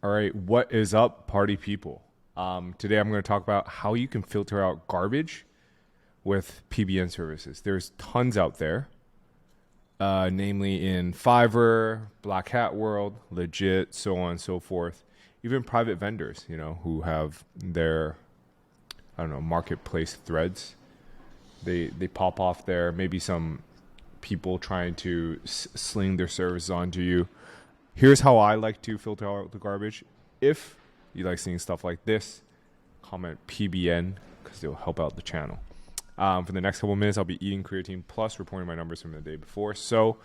All right, what is up, party people? Today I'm going to talk about how you can filter out garbage with PBN services. There's tons out there, namely in Fiverr, Black Hat World, Legit, so on and so forth. Even private vendors, who have their, marketplace threads. They pop off there. Maybe some people trying to sling their services onto you. Here's how I like to filter out the garbage. If you like seeing stuff like this, comment PBN because it'll help out the channel. For the next couple of minutes, I'll be eating creatine plus reporting my numbers from the day before. So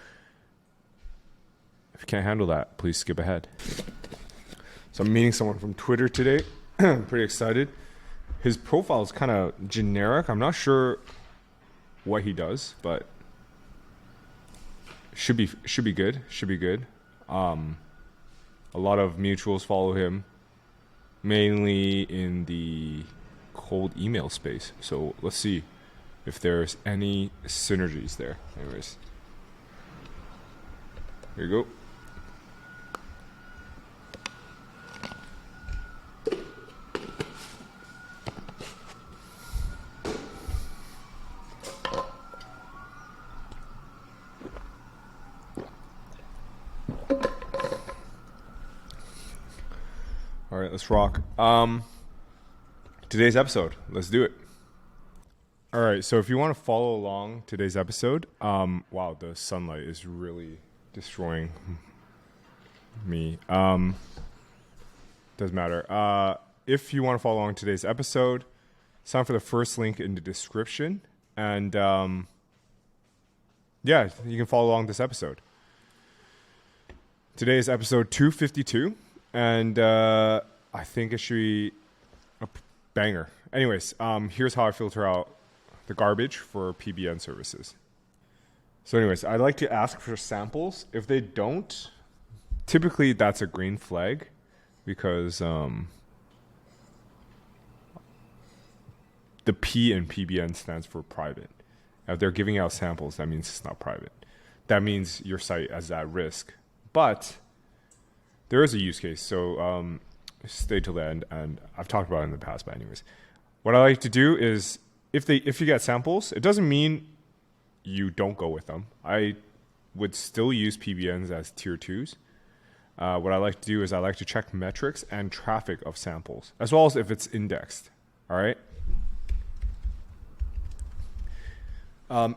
if you can't handle that, please skip ahead. So I'm meeting someone from Twitter today. I'm pretty excited. His profile is kind of generic. I'm not sure what he does, but should be good. Should be good. A lot of mutuals follow him, mainly in the cold email space. So let's see if there's any synergies there. Anyways, here you go. All right, let's rock. Today's episode, let's do it. All right, so if you want to follow along today's episode, wow, the sunlight is really destroying me. Doesn't matter. If you want to follow along today's episode, sign for the first link in the description, and yeah, you can follow along this episode. Today is episode 252. And I think it should be a banger. Anyways, here's how I filter out the garbage for PBN services. So anyways, I like to ask for samples. If they don't, typically that's a green flag because the P in PBN stands for private. If they're giving out samples, that means it's not private. That means your site is at risk. But there is a use case, so stay till the end, and I've talked about it in the past, but anyways. What I like to do is, if you get samples, it doesn't mean you don't go with them. I would still use PBNs as tier 2s. What I like to do is I like to check metrics and traffic of samples, as well as if it's indexed, all right?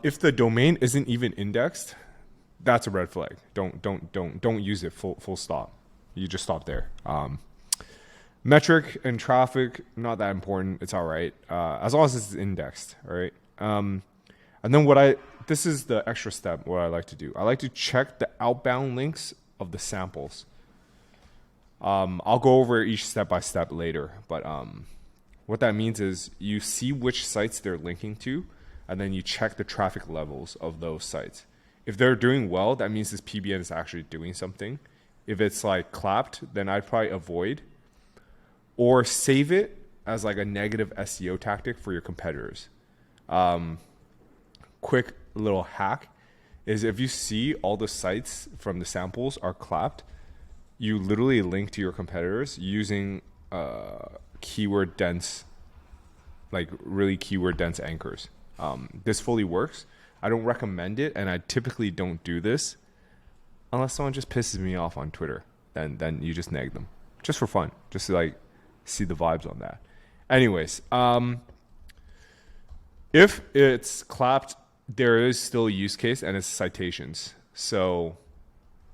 If the domain isn't even indexed, that's a red flag. Don't use it full stop. You just stop there. Metric and traffic, not that important. It's all right. As long as it's indexed, all right? And then this is the extra step, what I like to do. I like to check the outbound links of the samples. I'll go over each step by step later, but what that means is you see which sites they're linking to, and then you check the traffic levels of those sites. If they're doing well, that means this PBN is actually doing something. If it's like clapped, then I'd probably avoid or save it as like a negative SEO tactic for your competitors. Quick little hack is if you see all the sites from the samples are clapped, you literally link to your competitors using keyword dense, like really keyword dense anchors. This fully works. I don't recommend it, and I typically don't do this unless someone just pisses me off on Twitter. Then you just nag them just for fun, just to like see the vibes on that. Anyways, if it's clapped, there is still a use case, and it's citations. So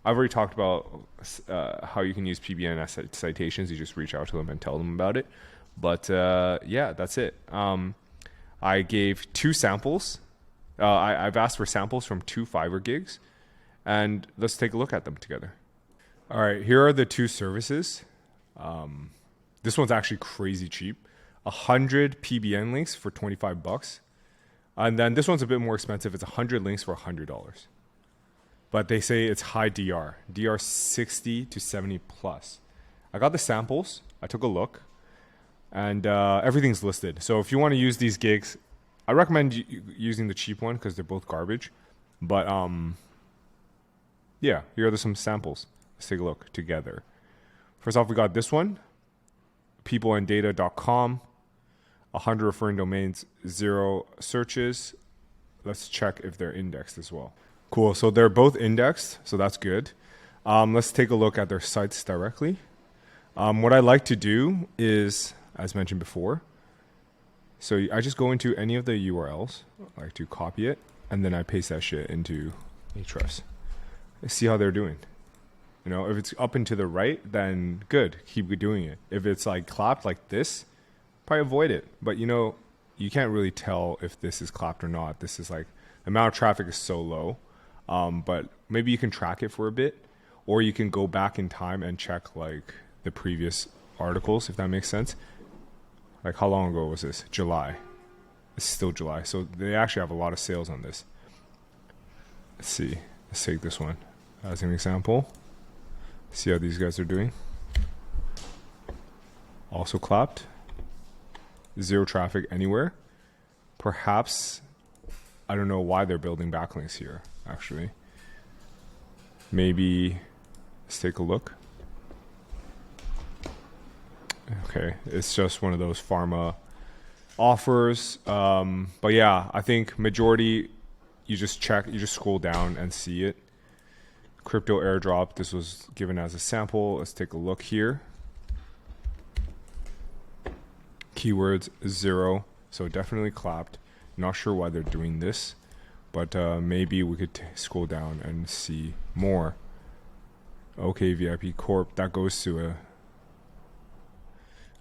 I've already talked about how you can use PBN as citations. You just reach out to them and tell them about it. But yeah, that's it. I gave 2 samples. I've asked for samples from 2 Fiverr gigs, and let's take a look at them together. All right, here are the 2 services. This one's actually crazy cheap. 100 PBN links for $25. And then this one's a bit more expensive. It's 100 links for $100. But they say it's high DR. DR 60 to 70 plus. I got the samples. I took a look. And everything's listed. So if you want to use these gigs, I recommend using the cheap one because they're both garbage. But yeah, here are some samples. Let's take a look together. First off, we got this one, peopleanddata.com, 100 referring domains, 0 searches. Let's check if they're indexed as well. Cool. So they're both indexed, so that's good. Let's take a look at their sites directly. What I like to do is, as mentioned before, so I just go into any of the URLs, I like to copy it, and then I paste that shit into Ahrefs. See how they're doing. You know, if it's up and to the right, then good, keep doing it. If it's like clapped like this, probably avoid it. But you know, you can't really tell if this is clapped or not. This is like, the amount of traffic is so low. But maybe you can track it for a bit, or you can go back in time and check like the previous articles, if that makes sense. Like how long ago was this? July. It's still July. So they actually have a lot of sales on this. Let's see. Let's take this one as an example. See how these guys are doing. Also clapped. 0 traffic anywhere. Perhaps, I don't know why they're building backlinks here, actually. Maybe, let's take a look. Okay, it's just one of those pharma offers. But yeah, I think majority, you just check, you just scroll down and see it. Crypto airdrop, this was given as a sample. Let's take a look here. Keywords 0, so definitely clapped. Not sure why they're doing this, but maybe we could scroll down and see more. Okay, VIP Corp, that goes to a,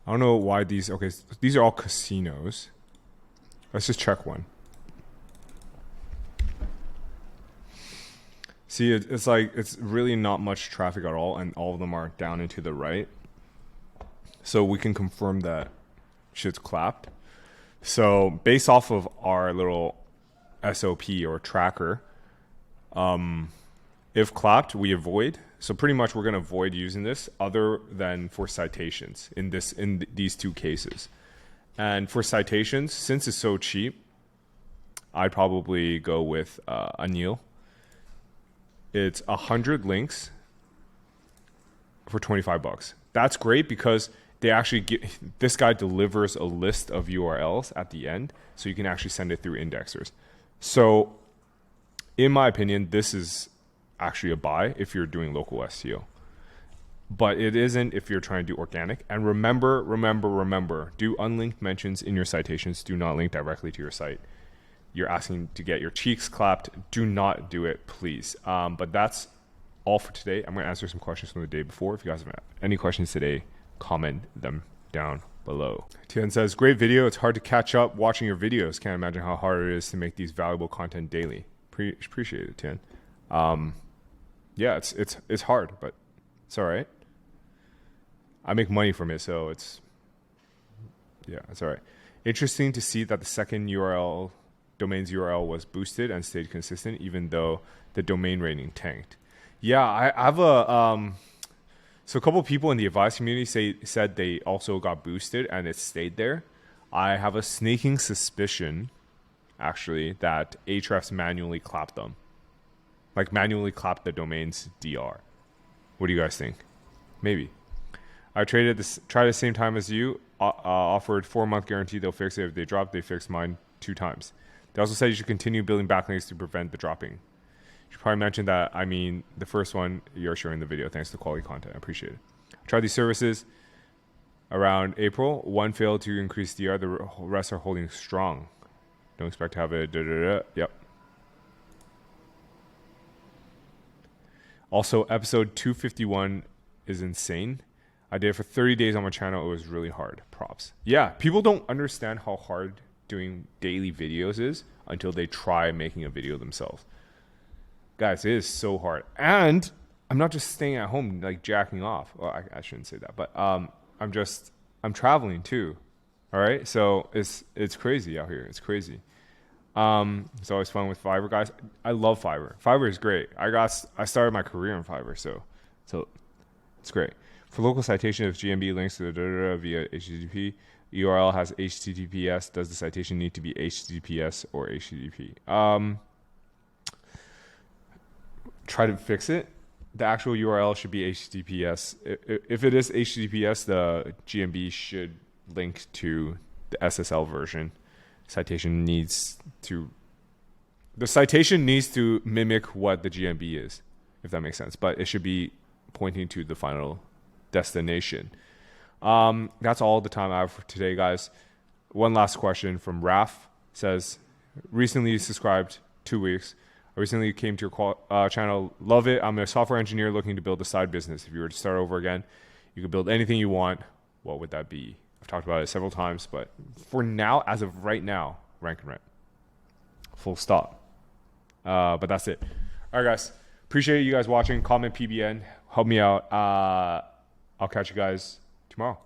I don't know why these, okay, these are all casinos. Let's just check one. See, it's like, it's really not much traffic at all, and all of them are down and to the right. So we can confirm that shit's clapped. So based off of our little SOP or tracker, if clapped, we avoid. So pretty much we're going to avoid using this other than for citations in these 2 cases. And for citations, since it's so cheap, I'd probably go with Anil. It's 100 links for $25. That's great because they actually this guy delivers a list of URLs at the end, so you can actually send it through indexers. So in my opinion, this is actually a buy if you're doing local SEO. But it isn't if you're trying to do organic. And remember, do unlinked mentions in your citations. Do not link directly to your site. You're asking to get your cheeks clapped. Do not do it, please. But that's all for today. I'm going to answer some questions from the day before. If you guys have any questions today, comment them down below. Tian says, great video. It's hard to catch up watching your videos. Can't imagine how hard it is to make these valuable content daily. Appreciate it, Tian. Yeah, it's hard, but it's all right. I make money from it, so it's all right. Interesting to see that the second domain's URL was boosted and stayed consistent, even though the domain rating tanked. Yeah, I have so a couple of people in the advice community said they also got boosted and it stayed there. I have a sneaking suspicion, actually, that Ahrefs manually clapped them. Like manually clapped the domain's DR. What do you guys think? Maybe. I tried the same time as you, offered 4-month guarantee they'll fix it. If they drop, they fixed mine 2 times. They also said you should continue building backlinks to prevent the dropping. You should probably mention that, I mean, the first one, you're sharing the video. Thanks to quality content. I appreciate it. I tried these services around April. 1 failed to increase DR. The rest are holding strong. Don't expect to have it. Yep. Also, episode 251 is insane. I did it for 30 days on my channel. It was really hard. Props. Yeah, people don't understand how hard doing daily videos is until they try making a video themselves. Guys, it is so hard. And I'm not just staying at home like jacking off. Well, I shouldn't say that, but I'm traveling too. All right, so it's crazy out here. It's crazy. It's always fun with Fiverr, guys. I love Fiverr. Fiverr is great. I started my career in Fiverr, so it's great. For local citation, if GMB links to the via HTTP, URL has HTTPS. Does the citation need to be HTTPS or HTTP? Try to fix it. the actual URL should be HTTPS. If it is HTTPS, the GMB should link to the SSL version. The citation needs to mimic what the GMB is, if that makes sense. But it should be pointing to the final destination. That's all the time I have for today, guys. One last question from Raf. Says, recently subscribed 2 weeks. I recently came to your channel. Love it. I'm a software engineer looking to build a side business. If you were to start over again, you could build anything you want. What would that be? I've talked about it several times, but for now, as of right now, rank and rent. Full stop. But that's it. All right, guys. Appreciate you guys watching. Comment PBN. Help me out. I'll catch you guys tomorrow.